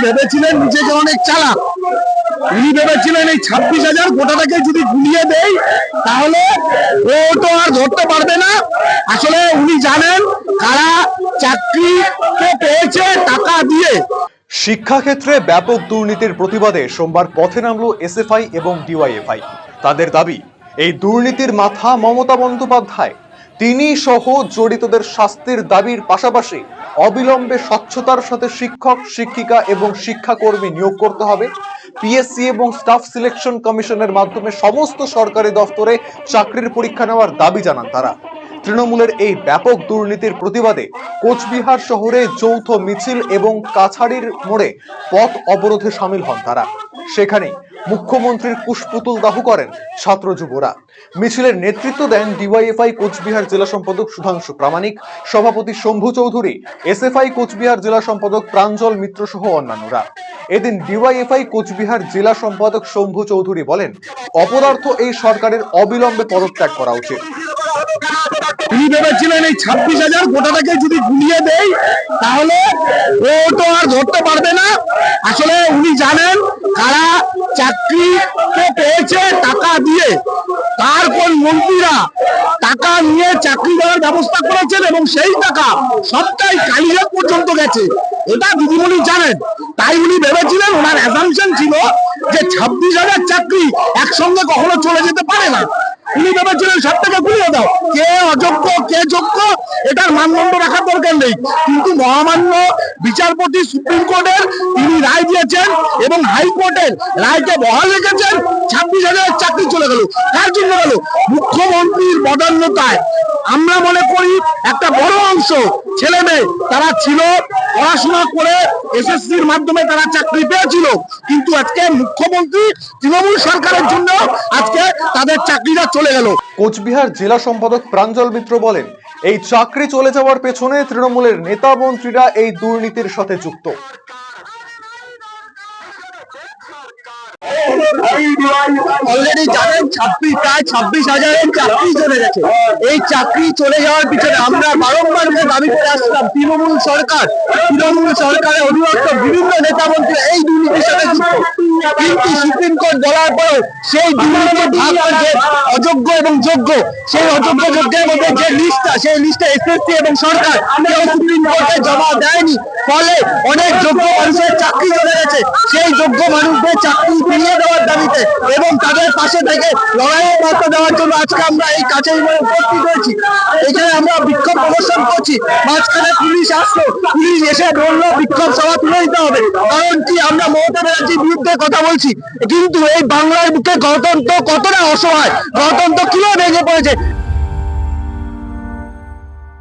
ভেবেছিলেন নিজেকে অনেক চালাক। উনি ভেবেছিলেন এই 26,000 গোটাটাকে যদি গুলিয়ে দেয় তাহলে ও তো আর ধরতে পারবে না। আসলে উনি জানেন কারা চাকরিকে পেয়েছে টাকা দিয়ে। শিক্ষাক্ষেত্রে ব্যাপক দুর্নীতির প্রতিবাদে সোমবার পথে নামল এসএফআই এবং ডিওয়াইএফআই। তাদের দাবি, এই দুর্নীতির মাথা মমতা বন্দ্যোপাধ্যায়। তিনি সহ জড়িতদের শাস্তির দাবির পাশাপাশি অবিলম্বে স্বচ্ছতার সাথে শিক্ষক, শিক্ষিকা এবং শিক্ষাকর্মী নিয়োগ করতে হবে। পিএসসি এবং স্টাফ সিলেকশন কমিশনের মাধ্যমে সমস্ত সরকারি দফতরে চাকরির পরীক্ষা নেওয়ার দাবি জানান তারা। তৃণমূলের এই ব্যাপক দুর্নীতির প্রতিবাদে কোচবিহার শহরে যৌথ মিছিল এবং কাছাড়ির মোড়ে পথ অবরোধে সামিল হন তারা। সেখানে মুখ্যমন্ত্রীর কুশপুতুল দাহ করেন ছাত্র যুবরা। মিছিলের নেতৃত্ব দেন ডিওয়াইএফআই কোচবিহার জেলা সম্পাদক সুধাংশু প্রামাণিক, সভাপতি শম্ভু চৌধুরী, এসএফআই কোচবিহার জেলা সম্পাদক প্রাঞ্জল মিত্র সহ অন্যান্যরা। এদিন ডিওয়াইএফআই কোচবিহার জেলা সম্পাদক শম্ভু চৌধুরী বলেন, অপদার্থ এই সরকারের অবিলম্বে পদত্যাগ করা উচিত। উনি ভেবেছিলেন এই 26,000 গোটাটাকে যদি গুলিয়ে দেয় তাহলে ও তো আর ধরতে পারবে না। আসলে উনি জানেন কারা চাকরিকে পেয়েছে টাকা দিয়ে। তার কোন মন্ত্রীরা টাকা নিয়ে চাকরি দেওয়ার ব্যবস্থা করেছেন এবং সেই টাকা সবটাই কালিয়াত পর্যন্ত গেছে, এটা দিদিমণি জানেন। তাই উনি ভেবেছিলেন, ওনার অ্যাসাম্পশন ছিল যে 26,000 চাকরি একসঙ্গে কখনো চলে যেতে পারে না। উনি ভেবেছিলেন সবটাকে গুলিয়ে দাও, কে অযোগ্য কে যোগ্য এটার মানদণ্ড রাখার দরকার নেই। কিন্তু মহামান্য বিচারপতি সুপ্রিম কোর্টের তিনি রায় দিয়েছেন এবং হাইকোর্টের রায়কে বহাল রেখেছেন। 26,000 চাকরি চলে গেল। কার জন্য গেল? মুখ্যমন্ত্রীর বদান্যতায়। আমরা মনে করি একটা বড় অংশ ছেলে মেয়ে তারা ছিল পড়াশোনা করে এসএসসির মাধ্যমে তারা চাকরি পেয়েছিল, কিন্তু আজকে মুখ্যমন্ত্রী তৃণমূল সরকারের জন্য আজকে তাদের চাকরিটা চলে গেল। কোচবিহার জেলা সম্পাদক প্রাঞ্জল মিত্র বলেন, এই চাকরি চলে যাওয়ার পেছনে তৃণমূলের নেতা মন্ত্রীরা এই দুর্নীতির সাথে যুক্ত। অলরেডি জানেন প্রায় 26,000 চাকরি চলে গেছে। এই চাকরি চলে যাওয়ার পিছনে আমরা বারংবার দাবি করে আসলাম, তৃণমূল সরকারের অধিবাস্ত বিভিন্ন নেতা মন্ত্রী এই দুর্নীতির সাথে যুক্ত। কিন্তু সুপ্রিম কোর্ট বলার পরেও সেই দুর্নীতির ভাগ যে অযোগ্য এবং যোগ্য, সেই অযোগ্য যোগ্যের মধ্যে যে লিস্টটা, সেই লিস্টে এসএসসি এবং সরকার কেউ সুপ্রিম কোর্টে জমা দেয়নি। ফলে অনেক যোগ্য মানুষের চাকরি চলে গেছে। সেই যোগ্য মানুষদের চাকরি ফিরিয়ে দেওয়ার দাবিতে এবং তাদের পাশে থেকে লড়াইয়ের বার্তা দেওয়ার জন্য আজকে আমরা এই কাছারি মোড়ে উপস্থিত হয়েছি। এখানে আমরা বিক্ষোভ প্রদর্শন করছি। মাঝখানে পুলিশ আসলো, পুলিশ এসে বললো বিক্ষোভ সভা তুলে দিতে হবে। কারণ কি, আমরা মমতা ব্যানার্জির বিরুদ্ধে কথা বলছি, কিন্তু এই বাংলার বুকে গণতন্ত্র কতটা অসহায়, গণতন্ত্র কিভাবে ভেঙে পড়েছে